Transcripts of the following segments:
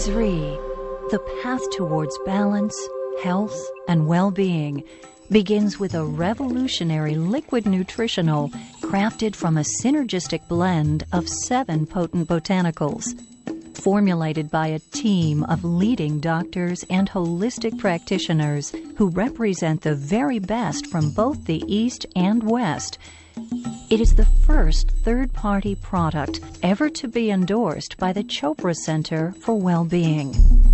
Zrii, the path towards balance, health, and well-being, begins with a revolutionary liquid nutritional crafted from a synergistic blend of 7 potent botanicals. Formulated by a team of leading doctors and holistic practitioners who represent the very best from both the East and West, it is the first third-party product ever to be endorsed by the Chopra Center for Well-Being.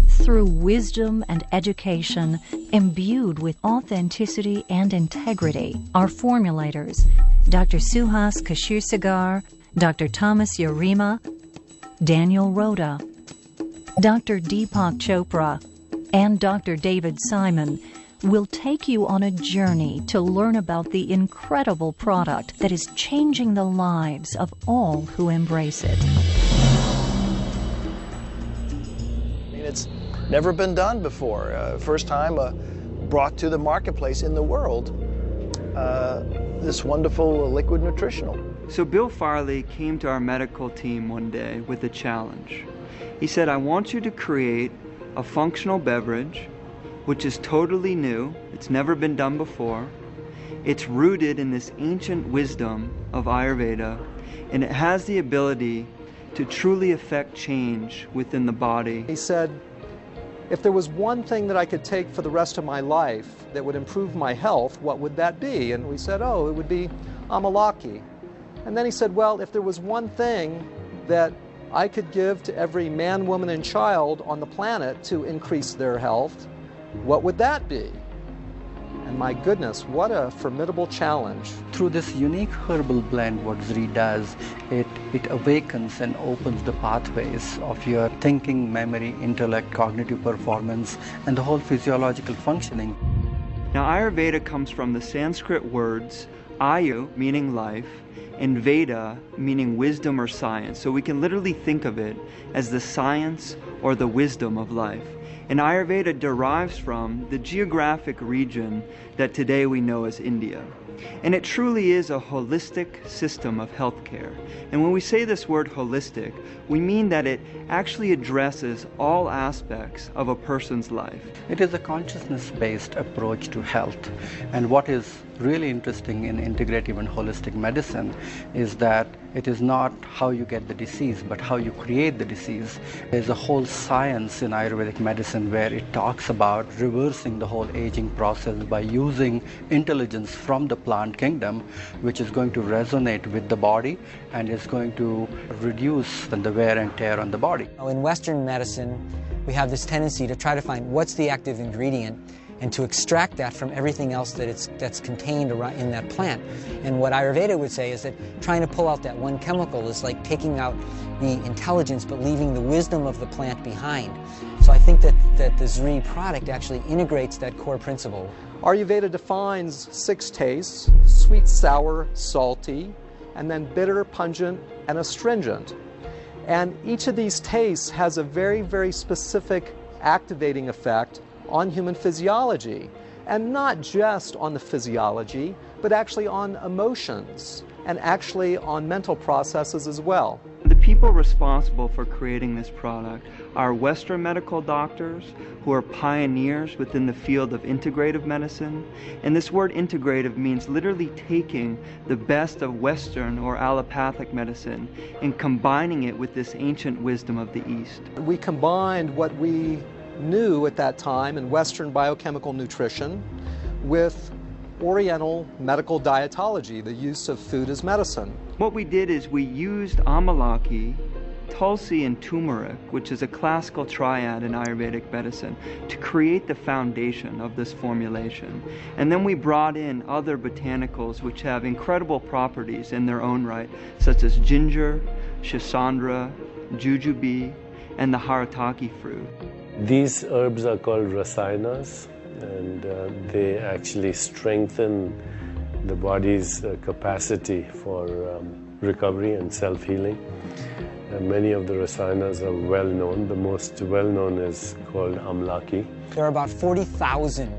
Through wisdom and education, imbued with authenticity and integrity, our formulators, Dr. Suhas Kashirsagar, Dr. Thomas Yarima, Daniel Rhoda, Dr. Deepak Chopra, and Dr. David Simon will take you on a journey to learn about the incredible product that is changing the lives of all who embrace it. It's never been done before. First time brought to the marketplace in the world, this wonderful liquid nutritional. So Bill Farley came to our medical team one day with a challenge. He said, I want you to create a functional beverage which is totally new, it's never been done before, it's rooted in this ancient wisdom of Ayurveda, and it has the ability to truly affect change within the body. He said, if there was one thing that I could take for the rest of my life that would improve my health, what would that be? And we said, oh, it would be Amalaki. And then he said, well, if there was one thing that I could give to every man, woman, and child on the planet to increase their health, what would that be? And my goodness, what a formidable challenge. Through this unique herbal blend, what Zrii does, it awakens and opens the pathways of your thinking, memory, intellect, cognitive performance, and the whole physiological functioning. Now, Ayurveda comes from the Sanskrit words Ayu, meaning life, and Veda, meaning wisdom or science. So we can literally think of it as the science or the wisdom of life. And Ayurveda derives from the geographic region that today we know as India. And it truly is a holistic system of healthcare. And when we say this word holistic, we mean that it actually addresses all aspects of a person's life. It is a consciousness-based approach to health. And what is really interesting in integrative and holistic medicine is that it is not how you get the disease, but how you create the disease. There's a whole science in Ayurvedic medicine where it talks about reversing the whole aging process by using intelligence from the plant kingdom, which is going to resonate with the body and is going to reduce the wear and tear on the body. In Western medicine, we have this tendency to try to find what's the active ingredient and to extract that from everything else that's contained in that plant. And what Ayurveda would say is that trying to pull out that one chemical is like taking out the intelligence but leaving the wisdom of the plant behind. So I think that the Zrii product actually integrates that core principle. Ayurveda defines 6 tastes: sweet, sour, salty, and then bitter, pungent, and astringent. And each of these tastes has a very, very specific activating effect on human physiology, and not just on the physiology, but actually on emotions and actually on mental processes as well. The people responsible for creating this product are Western medical doctors who are pioneers within the field of integrative medicine. And this word integrative means literally taking the best of Western or allopathic medicine and combining it with this ancient wisdom of the East. We combined what we knew at that time in Western biochemical nutrition with Oriental medical dietology, the use of food as medicine. What we did is we used Amalaki, Tulsi, and turmeric, which is a classical triad in Ayurvedic medicine, to create the foundation of this formulation. And then we brought in other botanicals which have incredible properties in their own right, such as ginger, shisandra, jujube, and the harataki fruit. These herbs are called rasayanas, and they actually strengthen the body's capacity for recovery and self-healing. Many of the rasayanas are well known. The most well known is called Amalaki. There are about 40,000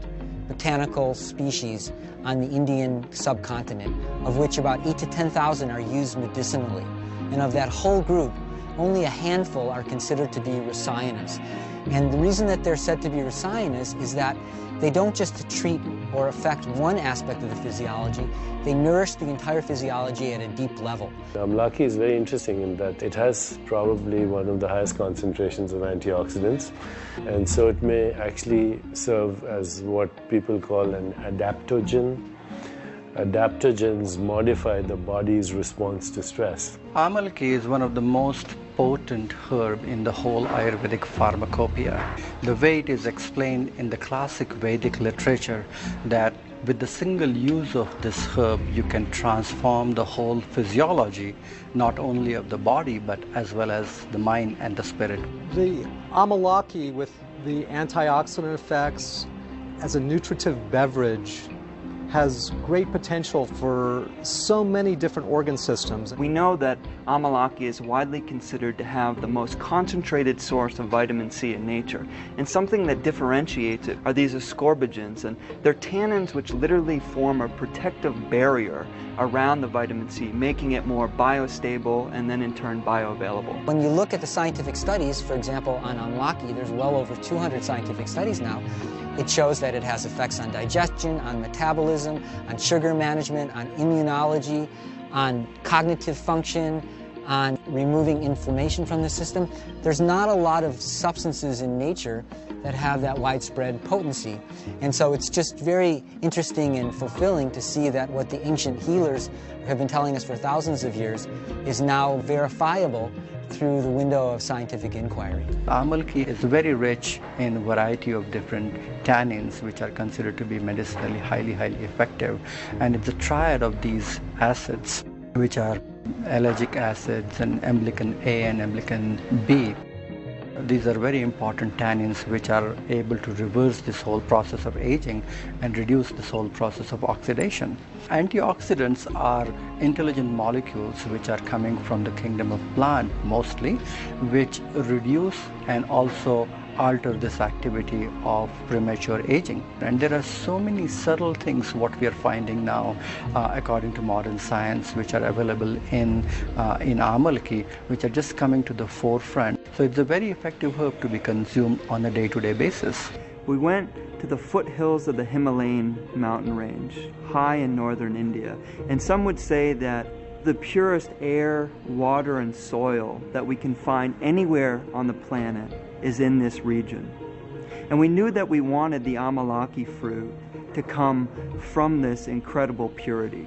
botanical species on the Indian subcontinent, of which about 8,000 to 10,000 are used medicinally. And of that whole group, only a handful are considered to be rasinas. And the reason that they're said to be rasinas is that they don't just treat or affect one aspect of the physiology, they nourish the entire physiology at a deep level. Amalaki is very interesting in that it has probably one of the highest concentrations of antioxidants, and so it may actually serve as what people call an adaptogen. Adaptogens modify the body's response to stress. Amalaki is one of the most potent herb in the whole Ayurvedic pharmacopoeia. The way it is explained in the classic Vedic literature that with the single use of this herb you can transform the whole physiology, not only of the body but as well as the mind and the spirit. The Amalaki, with the antioxidant effects as a nutritive beverage, has great potential for so many different organ systems. We know that Amalaki is widely considered to have the most concentrated source of vitamin C in nature. And something that differentiates it are these ascorbigens, and they're tannins which literally form a protective barrier around the vitamin C, making it more biostable and then in turn bioavailable. When you look at the scientific studies, for example, on Amalaki, there's well over 200 scientific studies now. It shows that it has effects on digestion, on metabolism, on sugar management, on immunology, on cognitive function, on removing inflammation from the system. There's not a lot of substances in nature that have that widespread potency. And so it's just very interesting and fulfilling to see that what the ancient healers have been telling us for thousands of years is now verifiable through the window of scientific inquiry. Amalaki is very rich in a variety of different tannins which are considered to be medicinally highly effective, and it's a triad of these acids which are ellagic acids and emblican A and emblican B. These are very important tannins which are able to reverse this whole process of aging and reduce this whole process of oxidation. Antioxidants are intelligent molecules which are coming from the kingdom of plant mostly, which reduce and also alter this activity of premature aging. And there are so many subtle things what we are finding now according to modern science which are available in Amalaki, which are just coming to the forefront. So it's a very effective herb to be consumed on a day-to-day basis. We went to the foothills of the Himalayan mountain range, high in northern India, and some would say that the purest air, water, and soil that we can find anywhere on the planet is in this region. And we knew that we wanted the Amalaki fruit to come from this incredible purity.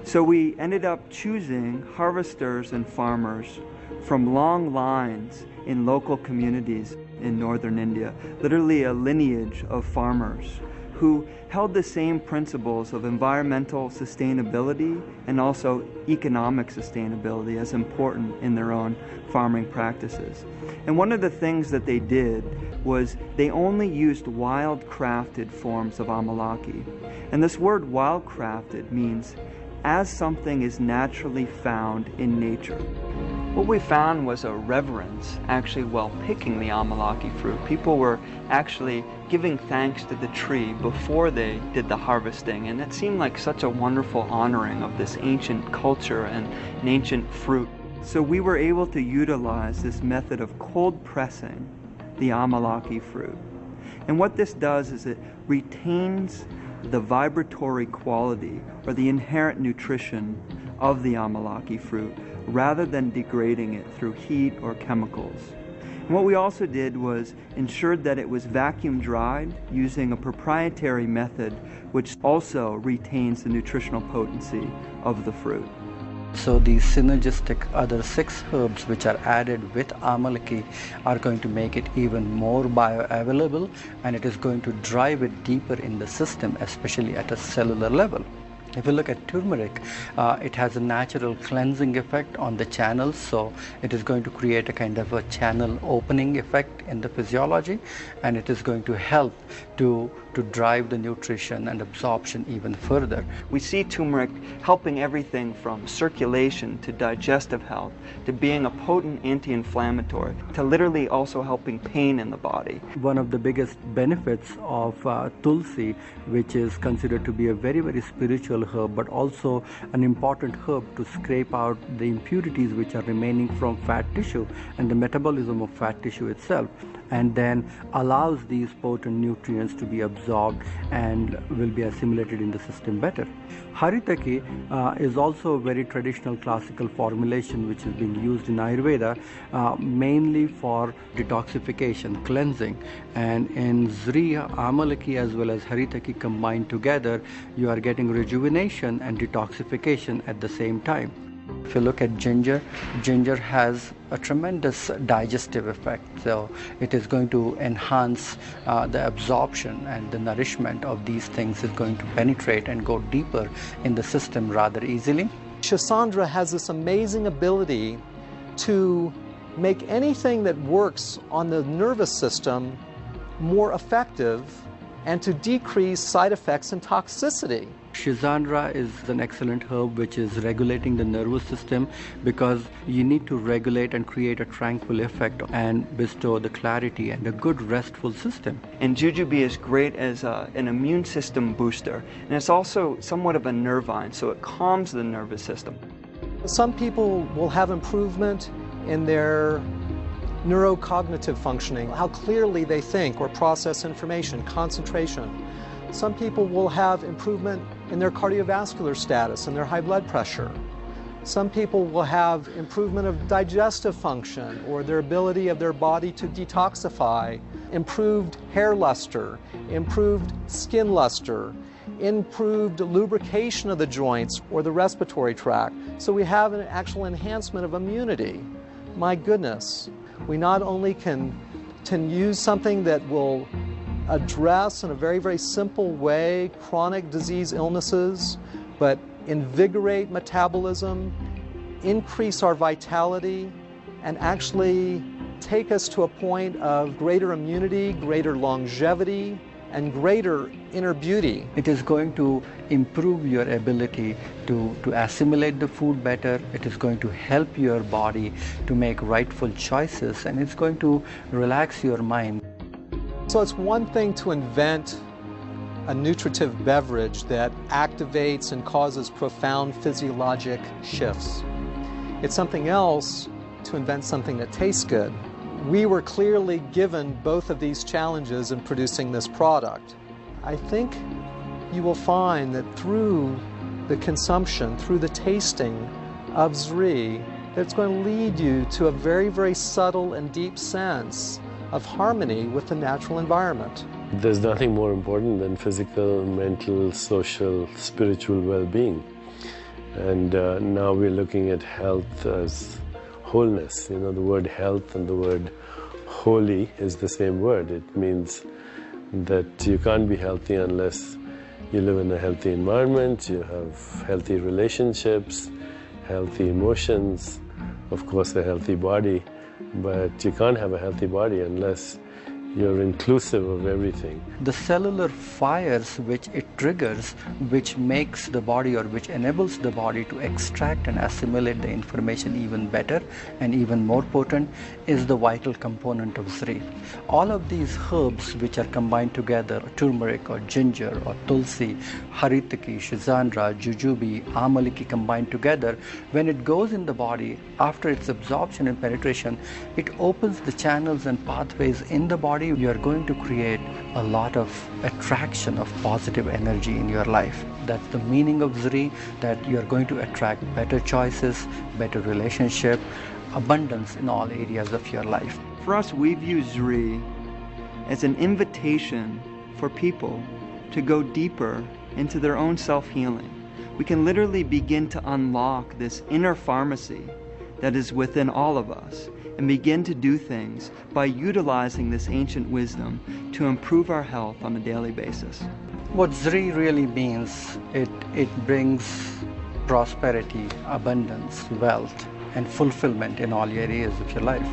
So we ended up choosing harvesters and farmers from long lines in local communities in northern India, literally a lineage of farmers who held the same principles of environmental sustainability and also economic sustainability as important in their own farming practices. And one of the things that they did was they only used wild-crafted forms of Amalaki. And this word wild-crafted means as something is naturally found in nature. What we found was a reverence actually while picking the Amalaki fruit. People were actually giving thanks to the tree before they did the harvesting, and it seemed like such a wonderful honoring of this ancient culture and an ancient fruit. So we were able to utilize this method of cold pressing the Amalaki fruit. And what this does is it retains the vibratory quality or the inherent nutrition of the Amalaki fruit rather than degrading it through heat or chemicals. And what we also did was ensured that it was vacuum dried using a proprietary method which also retains the nutritional potency of the fruit. So these synergistic other 6 herbs which are added with Amalaki are going to make it even more bioavailable, and it is going to drive it deeper in the system, especially at a cellular level. If you look at turmeric, it has a natural cleansing effect on the channels, so it is going to create a kind of a channel opening effect in the physiology, and it is going to help to to drive the nutrition and absorption even further. We see turmeric helping everything from circulation to digestive health, to being a potent anti-inflammatory, to literally also helping pain in the body. One of the biggest benefits of tulsi, which is considered to be a very, very spiritual herb, but also an important herb to scrape out the impurities which are remaining from fat tissue and the metabolism of fat tissue itself, and then allows these potent nutrients to be absorbed and will be assimilated in the system better. Haritaki is also a very traditional classical formulation which is being used in Ayurveda mainly for detoxification, cleansing, and in Zrii, Amalaki as well as Haritaki combined together, you are getting rejuvenation and detoxification at the same time. If you look at ginger, ginger has a tremendous digestive effect, so it is going to enhance the absorption, and the nourishment of these things is going to penetrate and go deeper in the system rather easily. Shisandra has this amazing ability to make anything that works on the nervous system more effective and to decrease side effects and toxicity. Shisandra is an excellent herb which is regulating the nervous system, because you need to regulate and create a tranquil effect and bestow the clarity and a good restful system. And jujube is great as an immune system booster, and it's also somewhat of a nervine, so it calms the nervous system. Some people will have improvement in their neurocognitive functioning, how clearly they think or process information, concentration. Some people will have improvement in their cardiovascular status and their high blood pressure. Some people will have improvement of digestive function or their ability of their body to detoxify, improved hair luster, improved skin luster, improved lubrication of the joints or the respiratory tract. So we have an actual enhancement of immunity. My goodness, we not only can use something that will address in a very, very simple way chronic disease illnesses, but invigorate metabolism, increase our vitality, and actually take us to a point of greater immunity, greater longevity, and greater inner beauty. It is going to improve your ability to assimilate the food better. It is going to help your body to make rightful choices, and it's going to relax your mind. So it's one thing to invent a nutritive beverage that activates and causes profound physiologic shifts. It's something else to invent something that tastes good. We were clearly given both of these challenges in producing this product. I think you will find that through the consumption, through the tasting of Zrii, it's going to lead you to a very, very subtle and deep sense of harmony with the natural environment. There's nothing more important than physical, mental, social, spiritual well-being. And now we're looking at health as wholeness. You know, the word health and the word holy is the same word. It means that you can't be healthy unless you live in a healthy environment, you have healthy relationships, healthy emotions, of course a healthy body. But you can't have a healthy body unless you're inclusive of everything. The cellular fires which it triggers, which makes the body or which enables the body to extract and assimilate the information even better and even more potent, is the vital component of Zrii. All of these herbs which are combined together, turmeric or ginger or tulsi, haritaki, shisandra, jujube, amalaki combined together, when it goes in the body, after its absorption and penetration, it opens the channels and pathways in the body. You are going to create a lot of attraction of positive energy in your life. That's the meaning of Zrii, that you are going to attract better choices, better relationship, abundance in all areas of your life. For us, we view Zrii as an invitation for people to go deeper into their own self-healing. We can literally begin to unlock this inner pharmacy that is within all of us and begin to do things by utilizing this ancient wisdom to improve our health on a daily basis. What Zrii really means, it brings prosperity, abundance, wealth, and fulfillment in all areas of your life.